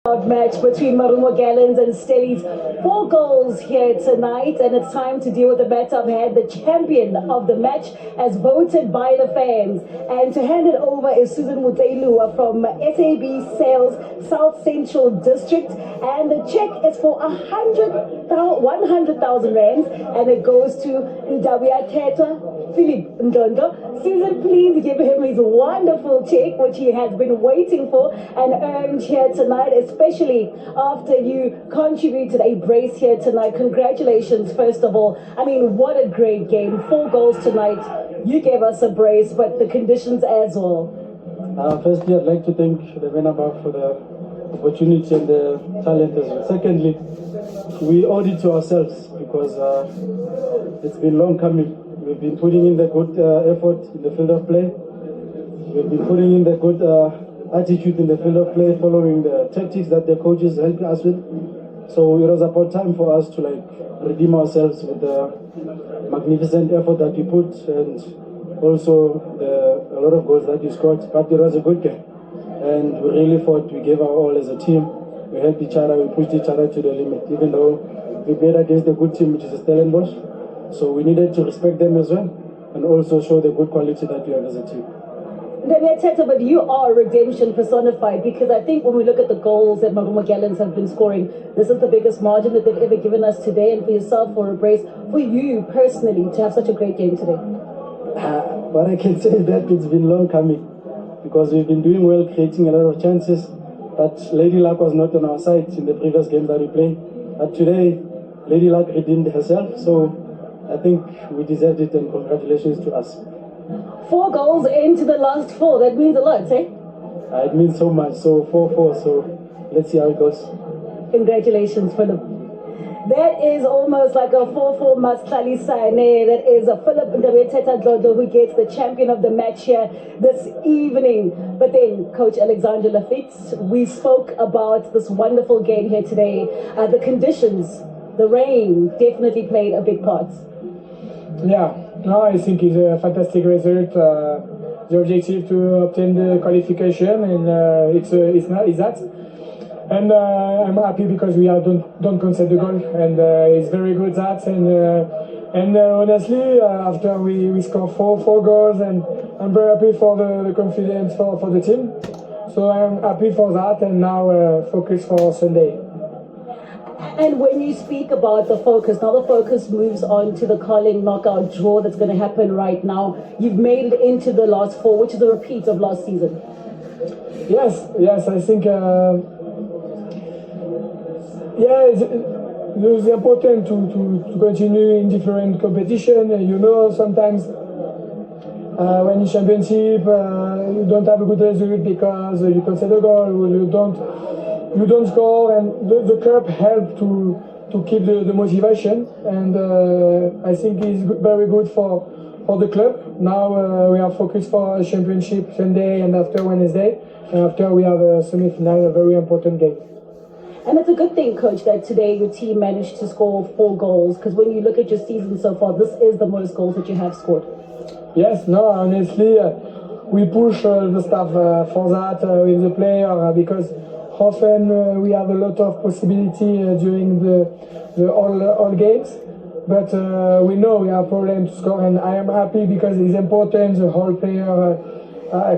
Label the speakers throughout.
Speaker 1: Match between Marumo Gallants and Stellies. 4 goals here tonight, and it's time to deal with the matter of head. The champion of the match as voted by the fans. And to hand it over is Susan Mutelu from SAB Sales South Central District, and the check is for 100,000 rands, and it goes to Ndabia Teta Philip Ndondo. Susan, please give him his wonderful check, which he has been waiting for and earned here tonight, especially after you contributed a brace here tonight. Congratulations, first of all. I mean, what a great game. 4 goals tonight. You gave us a brace, but the conditions as well.
Speaker 2: Firstly, I'd like to thank the men above for the opportunity and the talent as well. Secondly, we owe it to ourselves because it's been long coming. We've been putting in the good effort in the field of play. We've been putting in the good attitude in the field of play, following the tactics that the coaches helped us with. So it was about time for us to redeem ourselves with the magnificent effort that we put, and also a lot of goals that we scored. But it was a good game, and we really fought. We gave our all as a team. We helped each other. We pushed each other to the limit, even though we played against a good team, which is Stellenbosch. So we needed to respect them as well, and also show the good quality that we have as a team.
Speaker 1: But you are redemption personified, because I think when we look at the goals that Marumo Gallants have been scoring, this is the biggest margin that they've ever given us today. And for yourself, for a brace, for you personally to have such a great game today.
Speaker 2: But I can say that it's been long coming, because we've been doing well, creating a lot of chances, but Lady Luck was not on our side in the previous game that we played. But today, Lady Luck redeemed herself, so I think we deserved it, and congratulations to us.
Speaker 1: 4 goals into the last 4, that means a lot, eh?
Speaker 2: It means so much, so 4-4, so let's see how it goes.
Speaker 1: Congratulations, Philip. That is almost like a 4-4 Mastlali Sane. That is a Philip Ndabeteta Dlodo who gets the champion of the match here this evening. But then, Coach Alexander Lafitte, we spoke about this wonderful game here today. The conditions, the rain definitely played a big part.
Speaker 3: Yeah, no, I think it's a fantastic result. The objective to obtain the qualification, and it's that. And I'm happy because we don't concede the goal, and it's very good that. And honestly, after we score four goals, and I'm very happy for the confidence for the team. So I'm happy for that, and now focus for Sunday.
Speaker 1: And when you speak about the focus, now the focus moves on to the Carling knockout draw that's going to happen right now. You've made it into the last 4, which is a repeat of last season.
Speaker 3: Yes, I think it's important to continue in different competition. You know, sometimes when in championship you don't have a good result because you concede a goal, you don't score, and the cup help to keep the motivation, and I think it's very good for the club. Now we are focused for a championship Sunday and after Wednesday, and after we have a semi-final, a very important game.
Speaker 1: And it's a good thing, Coach, that today your team managed to score 4 goals, because when you look at your season so far, this is the most goals that you have scored.
Speaker 3: Yes, no, honestly, we push the staff for that with the player, because often we have a lot of possibility during the all games, but we know we have problem to score, and I am happy because it's important the whole player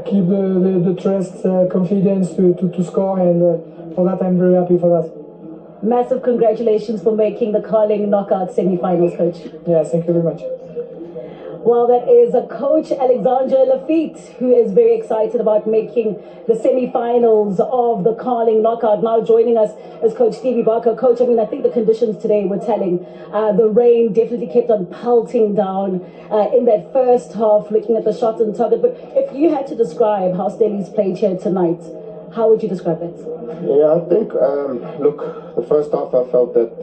Speaker 3: keep the trust, confidence to score, and for that I'm very happy for that.
Speaker 1: Massive congratulations for making the Carling knockout semi-finals, Coach.
Speaker 3: Yeah, thank you very much.
Speaker 1: Well, that is a Coach Alexander Lafitte, who is very excited about making the semi-finals of the Carling knockout. Now joining us is Coach Stevie Barker. Coach, I mean, I think the conditions today were telling. The rain definitely kept on pelting down in that first half, looking at the shot on target. But if you had to describe how Stellies played here tonight, how would you describe it?
Speaker 4: Yeah, I think, look, the first half I felt that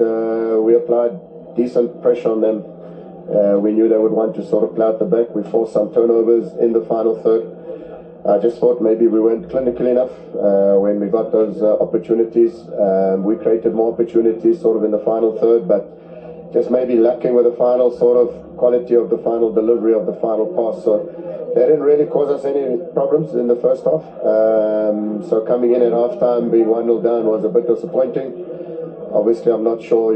Speaker 4: we applied decent pressure on them. We knew they would want to sort of play out the back. We forced some turnovers in the final third. I just thought maybe we weren't clinical enough when we got those opportunities. We created more opportunities sort of in the final third, but just maybe lacking with the final sort of quality of the final delivery of the final pass. So they didn't really cause us any problems in the first half. So coming in at halftime, being 1-0 down was a bit disappointing. Obviously, I'm not sure,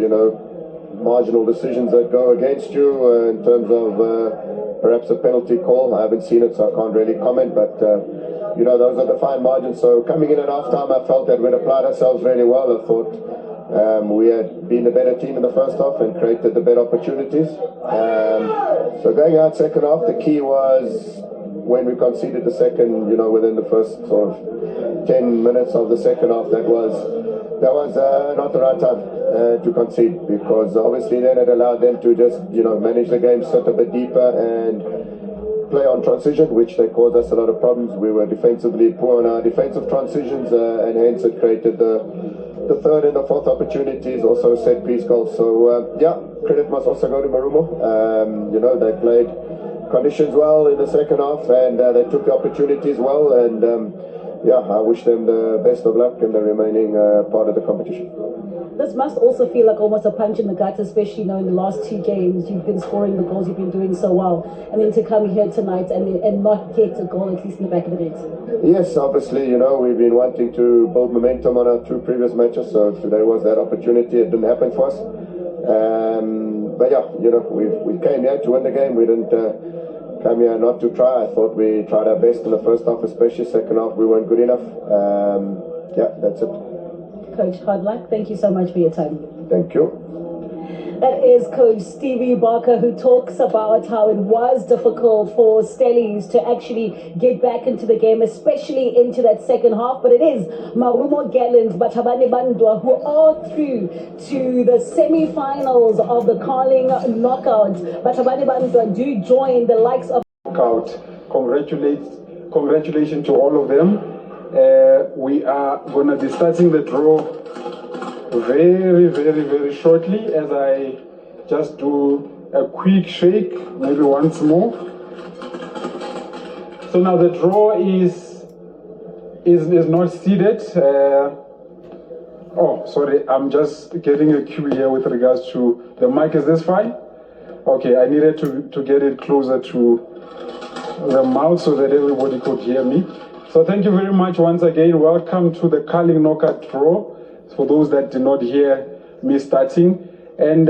Speaker 4: marginal decisions that go against you in terms of perhaps a penalty call. I haven't seen it, so I can't really comment, but those are the fine margins. So coming in at halftime, I felt that we'd applied ourselves really well. I thought we had been the better team in the first half and created the better opportunities. So going out second half, the key was when we conceded the second, within the first sort of 10 minutes of the second half, that was not the right time to concede, because obviously then it allowed them to just manage the game, sit a bit deeper and play on transition, which they caused us a lot of problems. We were defensively poor on our defensive transitions, and hence it created the third and the fourth opportunities, also set piece goals. So credit must also go to Marumo. They played conditions well in the second half, and they took the opportunities well, and I wish them the best of luck in the remaining part of the competition.
Speaker 1: This must also feel like almost a punch in the gut, especially in the last 2 games you've been scoring the goals, you've been doing so well, and then to come here tonight and not get a goal, at least in the back of the net.
Speaker 4: Yes, obviously, we've been wanting to build momentum on our 2 previous matches, so today was that opportunity. It didn't happen for us. But we came here to win the game. We didn't come here not to try. I thought we tried our best in the first half, especially second half we weren't good enough. That's it.
Speaker 1: Coach, hard luck. Thank you so much for your time.
Speaker 4: Thank you.
Speaker 1: That is Coach Stevie Barker, who talks about how it was difficult for Stellies to actually get back into the game, especially into that second half. But it is Marumo Gallants, Batabane Bandwa, who are through to the semi-finals of the Carling Knockout. Batabane Bandwa do join the likes of
Speaker 5: Knockout. Congratulations to all of them. We are going to be starting the draw very, very, very shortly, as I just do a quick shake, maybe once more. So now the draw is not seeded. Sorry, I'm just getting a cue here with regards to the mic. Is this fine? Okay, I needed to get it closer to the mouth so that everybody could hear me. So thank you very much once again. Welcome to the Carling Knockout draw. For those that did not hear me starting, and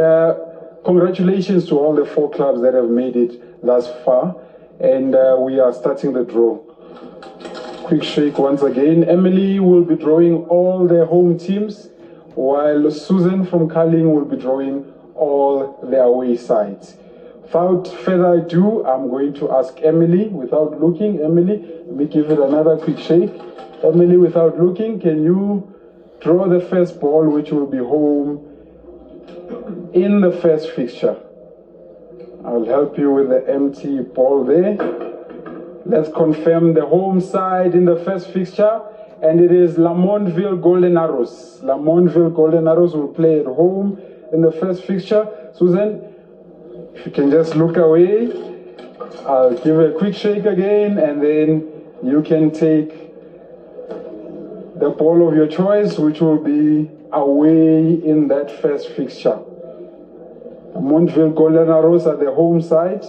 Speaker 5: congratulations to all the 4 clubs that have made it thus far, and we are starting the draw. Quick shake once again. Emily will be drawing all the home teams, while Susan from Carling will be drawing all the away sides. Without further ado, I'm going to ask Emily, without looking. Emily, let me give it another quick shake. Emily, without looking, can you draw the first ball, which will be home in the first fixture? I'll help you with the empty ball there. Let's confirm the home side in the first fixture, and it is Lamontville Golden Arrows. Lamontville Golden Arrows will play at home in the first fixture. Susan, if you can just look away, I'll give a quick shake again, and then you can take the ball of your choice, which will be away in that first fixture. Montville Golden Arrows at the home side.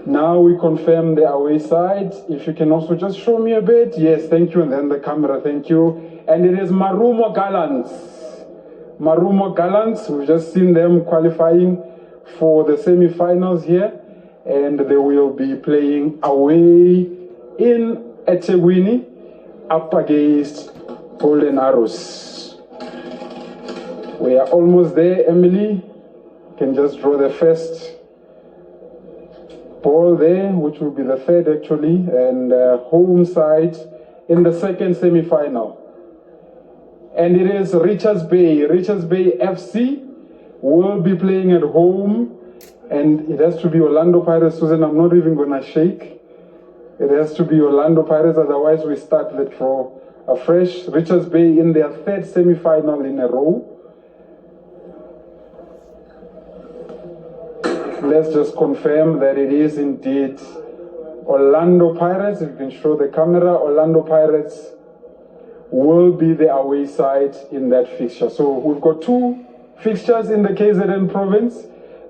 Speaker 5: Now we confirm the away side. If you can also just show me a bit. Yes, thank you. And then the camera, thank you. And it is Marumo Gallants. Marumo Gallants, we've just seen them qualifying for the semi-finals here. And they will be playing away in eThekwini up against Golden Arrows. We are almost there, Emily. You can just draw the first ball there, which will be the third actually, and home side in the second semi-final. And it is Richards Bay. Richards Bay FC will be playing at home, and it has to be Orlando Pirates. Susan, I'm not even gonna shake. It has to be Orlando Pirates, otherwise we start the draw afresh. Richards Bay in their third semi-final in a row. Let's just confirm that it is indeed Orlando Pirates. If you can show the camera, Orlando Pirates will be the away side in that fixture. So we've got 2 fixtures in the KZN province.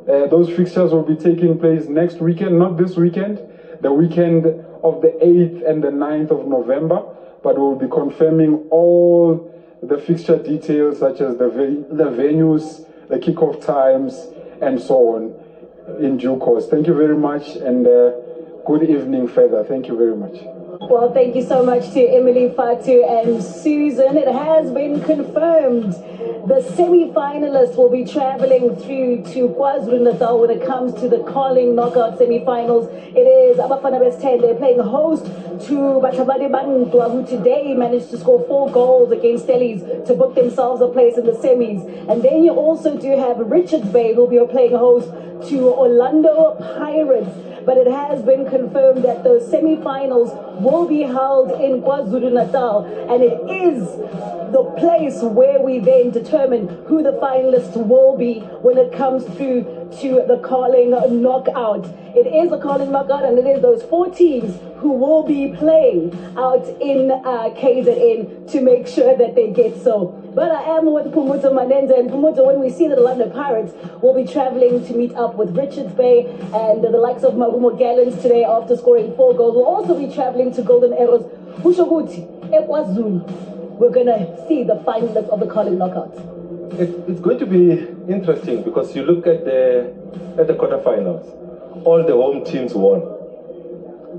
Speaker 5: Those fixtures will be taking place next weekend, not this weekend, the weekend of the 8th and the 9th of November, but we'll be confirming all the fixture details such as the venues, the kickoff times, and so on in due course. Thank you very much, and good evening further. Thank you very much.
Speaker 1: Well, thank you so much to Emily, Fatu, and Susan. It has been confirmed. The semi-finalists will be traveling through to KwaZulu-Natal when it comes to the Carling knockout semi-finals. It is Abafana Best 10. They're playing host to Batabade Bantwa, who today managed to score 4 goals against Stellies to book themselves a place in the semis. And then you also do have Richards Bay, who will be playing host to Orlando Pirates. But it has been confirmed that those semi-finals will be held in KwaZulu-Natal, and it is the place where we then determine who the finalists will be when it comes through to the Carling knockout. It is a Carling knockout, and it is those 4 teams who will be playing out in KZN to make sure that they get so. But I am with Pumuto Manenza, and Pumuto, when we see that the London Pirates will be traveling to meet up with Richards Bay and the likes of Marumo Gallants today after scoring 4 goals, we'll also be traveling to Golden Arrows. Hushoguti, KwaZulu, we're going to see the finalists of the Carling knockout.
Speaker 6: It's going to be interesting because you look at the quarterfinals. All the home teams won.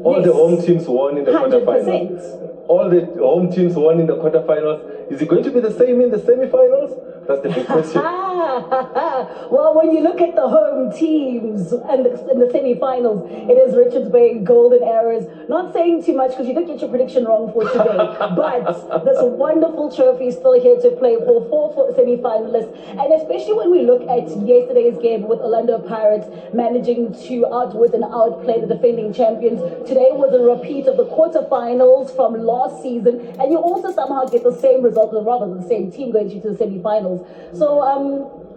Speaker 6: All the home teams won in the
Speaker 1: 100%.
Speaker 6: quarterfinals. All the home teams won in the quarterfinals. Is it going to be the same in the semifinals? That's the big question.
Speaker 1: Well, when you look at the home teams and the semi-finals, it is Richards Bay, Golden Arrows. Not saying too much because you did get your prediction wrong for today. But this wonderful trophy is still here to play for 4 semi-finalists. And especially when we look at yesterday's game with Orlando Pirates managing to outwit and outplay the defending champions. Today was a repeat of the quarterfinals from last season. And you also somehow get the same result, or rather the same team going to the semi-finals. So,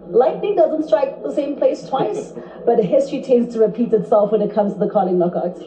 Speaker 1: lightning doesn't strike the same place twice, but history tends to repeat itself when it comes to the Carling knockout.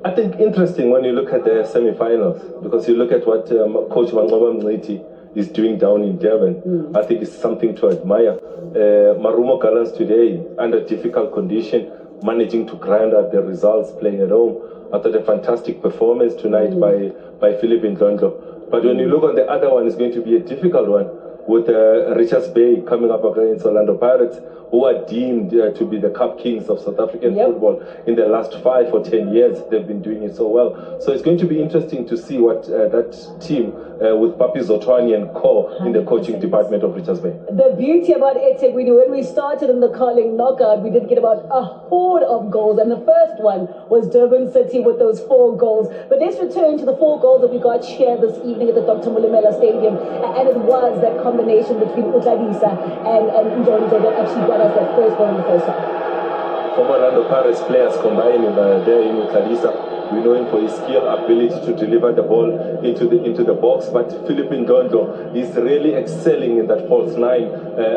Speaker 6: I think interesting when you look at the semi-finals, because you look at what Coach Mangoba Mniti is doing down in Durban. I think it's something to admire. Marumo Gallants today, under difficult condition, managing to grind out the results, playing at home. I thought a fantastic performance tonight by Philip Ndlondo. But when you look on the other one, it's going to be a difficult one, with Richards Bay coming up against Orlando Pirates, who are deemed to be the cup kings of South African football in the last 5 or 10 years. They've been doing it so well. So it's going to be interesting to see what that team with Papi Zotwani and Co. in the coaching department of Richards Bay.
Speaker 1: The beauty about it, when we started in the Carling knockout, we did get about a horde of goals, and the first one was Durban City with those 4 goals. But let's return to the 4 goals that we got here this evening at the Dr. Mulimela Stadium, and it was that combination between Utladisa and Ndlondo that actually got us that first goal in the first half.
Speaker 6: Former Orlando Pirates players combined there in Utladisa. We know him for his skill, ability to deliver the ball into the box, but Philip Ndlondo is really excelling in that false 9,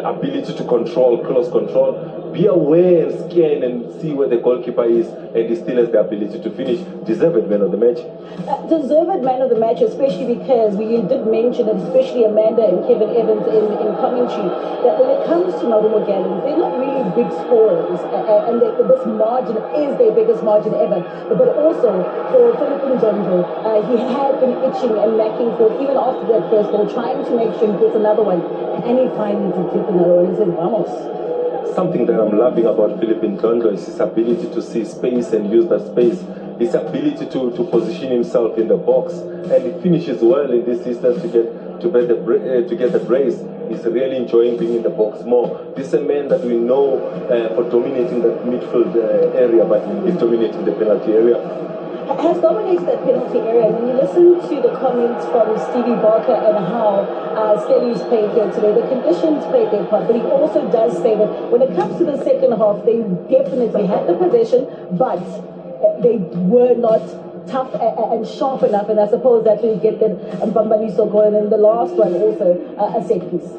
Speaker 6: ability to control, close control, be aware and scan and see where the goalkeeper is, and he still has the ability to finish. Deserved man of the match.
Speaker 1: Deserved man of the match, especially because we did mention that, especially Amanda and Kevin Evans in commentary, that when it comes to Marumo Gallants, they're not really big scorers, and this margin is their biggest margin ever. But also for Philip Ndlondo, he had been itching and knocking for, even after that first goal, trying to make sure he gets another one, and he finally did get another one. He said, "Vamos."
Speaker 6: Something that I'm loving about Philip Ndlondo is his ability to see space and use that space. His ability to position himself in the box, and he finishes well in this instance to get the brace. He's really enjoying being in the box more. This is a man that we know for dominating the midfield area, but he's dominating the penalty area.
Speaker 1: Has dominated that penalty area. When you listen to the comments from Stevie Barker and how Stellies played here today, the conditions played their part, but he also does say that when it comes to the second half, they definitely had the possession, but they were not tough and sharp enough, and I suppose that's where you get that Mbambaniso goal, and then the last one also a set piece.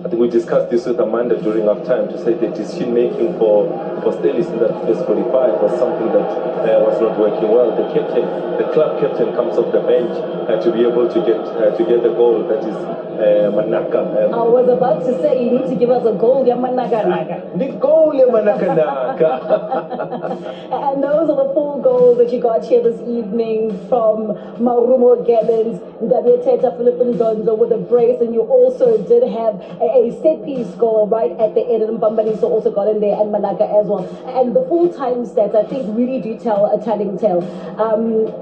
Speaker 6: I think we discussed this with Amanda during our time to say the decision making for Stellis in that first 45 was something that was not working well. The club captain comes off the bench to be able to get the goal. That is Manaka.
Speaker 1: I was about to say you need to give us a goal, Yamanaka.
Speaker 6: The goal, Manaka.
Speaker 1: And those are the 4 goals that you got here this evening from Marumo, Gallants, Teta Philippine Donzo with a brace, and you also did have a set piece goal right at the end, and Mbambaniso also got in there, and Manaka as well. And the full-time stats, I think, really do tell a telling tale.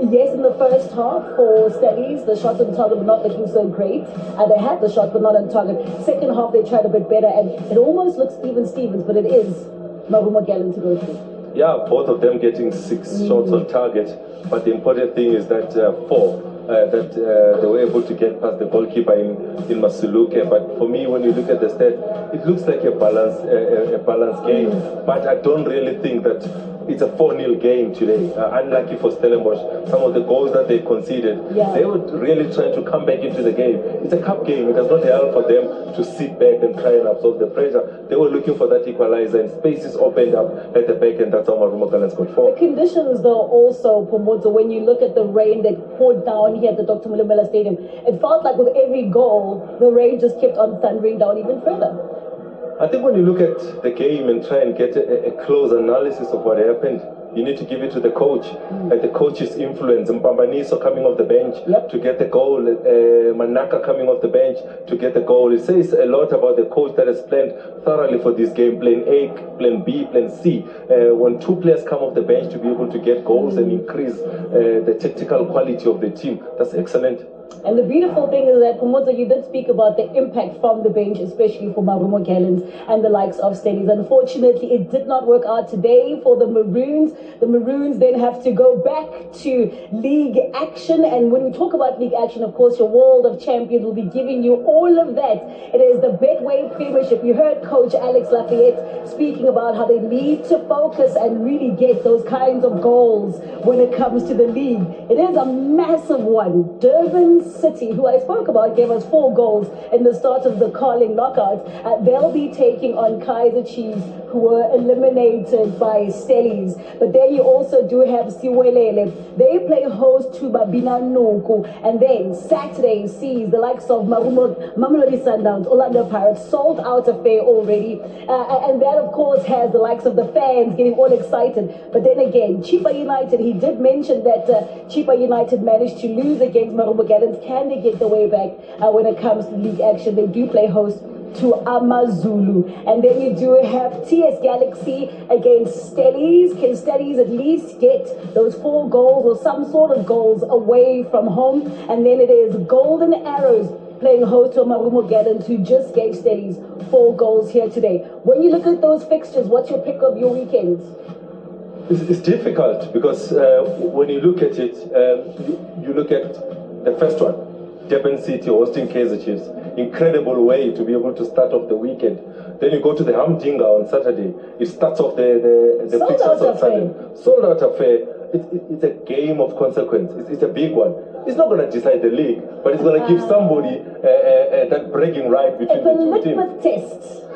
Speaker 1: Yes, in the first half for Stellies, the shots on target were not looking so great. They had the shot, but not on target. Second half, they tried a bit better, and it almost looks even Stevens, but it is Marumo Gallant to go through.
Speaker 6: Yeah, both of them getting 6 shots on target, but the important thing is that 4. That they were able to get past the goalkeeper in Masuluke. But for me, when you look at the stat, it looks like a balanced game. But I don't really think that it's a 4-0 game today. Unlucky for Stellenbosch, some of the goals that they conceded, they were really trying to come back into the game. It's a cup game. It does not help for them to sit back and try and absorb the pressure. They were looking for that equalizer, and spaces opened up at the back, and that's how Marumo Gallants got 4.
Speaker 1: The conditions, though, also, Pomoto, when you look at the rain that poured down here at the Dr. Mulumela Stadium, it felt like with every goal, the rain just kept on thundering down even further.
Speaker 6: I think when you look at the game and try and get a close analysis of what happened, you need to give it to the coach, and the coach's influence. Mpambaniso coming off the bench to get the goal, Manaka coming off the bench to get the goal. It says a lot about the coach that has planned thoroughly for this game. Plan A, plan B, plan C. When 2 players come off the bench to be able to get goals and increase the tactical quality of the team, that's excellent.
Speaker 1: And the beautiful thing is that, Pomoto, you did speak about the impact from the bench, especially for Marumo Gallants and the likes of Stellies. Unfortunately, it did not work out today for the Maroons. The Maroons then have to go back to league action. And when we talk about league action, of course, your World of Champions will be giving you all of that. It is the Betway Premiership. You heard Coach Alex Lafayette speaking about how they need to focus and really get those kinds of goals when it comes to the league. It is a massive one. Durban City, who I spoke about, gave us 4 goals in the start of the Carling knockout. They'll be taking on Kaiser Chiefs, who were eliminated by Stellies. But then you also do have Siwelele. They play host to Babina Nuku. And then Saturday sees the likes of Mamelodi Sundowns, Orlando Pirates, sold out affair already. And that, of course, has the likes of the fans getting all excited. But then again, Chipa United, he did mention that Chipa United managed to lose against Marumo Gallants. Can they get the way back when it comes to league action? They do play host to Amazulu. And then you do have TS Galaxy against Stellies. Can Stellies at least get those 4 goals or some sort of goals away from home? And then it is Golden Arrows playing host to Marumo Gallants, who just gave Stellies 4 goals here today. When you look at those fixtures, what's your pick of your weekends?
Speaker 6: It's difficult because when you look at it, you look at the first one, Durban City hosting Kaizer Chiefs. Incredible way to be able to start off the weekend. Then you go to the Hamdinga on Saturday. It starts off the fixtures on Sunday. Sold out affair. It's a game of consequence. It's a big one. It's not going to decide the league, but it's going to give somebody that bragging right between the 2 teams.
Speaker 1: It's a litmus test.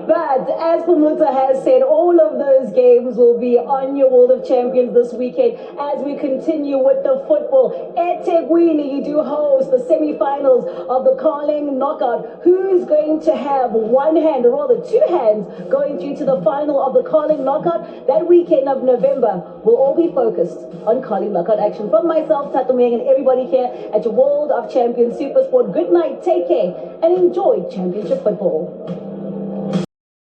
Speaker 1: But as Pomoto has said, all of those games will be on your World of Champions this weekend as we continue with the football. eThekwini, you do host the semi-finals of the Carling knockout. Who's going to have one hand, or rather 2 hands, going through to the final of the Carling knockout? That weekend of November will all be focused on Carling knockout action. From myself, Tatumeng, and everybody here at your World of Champions Super Sport, good night, take care, and enjoy championship football.